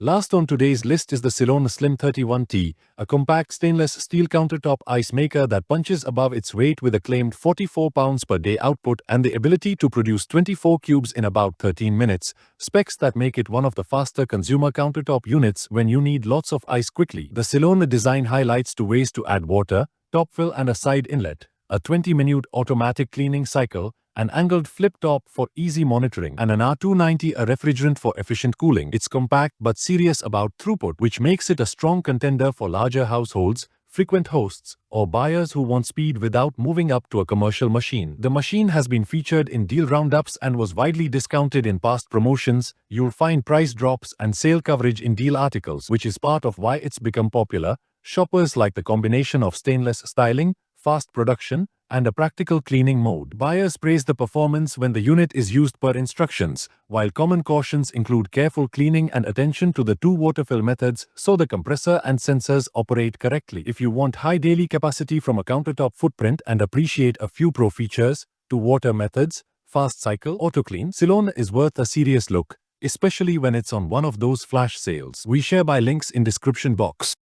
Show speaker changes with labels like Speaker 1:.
Speaker 1: Last on today's list is the Silonn Slim 31T, a compact stainless steel countertop ice maker that punches above its weight with a claimed 44 pounds per day output and the ability to produce 24 cubes in about 13 minutes, specs that make it one of the faster consumer countertop units when you need lots of ice quickly. The Silonn design highlights two ways to add water, top fill and a side inlet, a 20-minute automatic cleaning cycle, an angled flip top for easy monitoring, and an R290 a refrigerant for efficient cooling. It's compact but serious about throughput, which makes it a strong contender for larger households, frequent hosts, or buyers who want speed without moving up to a commercial machine. The machine has been featured in deal roundups and was widely discounted in past promotions. You'll find price drops and sale coverage in deal articles, which is part of why it's become popular. Shoppers like the combination of stainless styling, fast production, and a practical cleaning mode. Buyers praise the performance when the unit is used per instructions, while common cautions include careful cleaning and attention to the two water fill methods so the compressor and sensors operate correctly. If you want high daily capacity from a countertop footprint and appreciate a few pro features, two water methods, fast cycle, auto clean, Silonn is worth a serious look, especially when it's on one of those flash sales. We share by links in description box.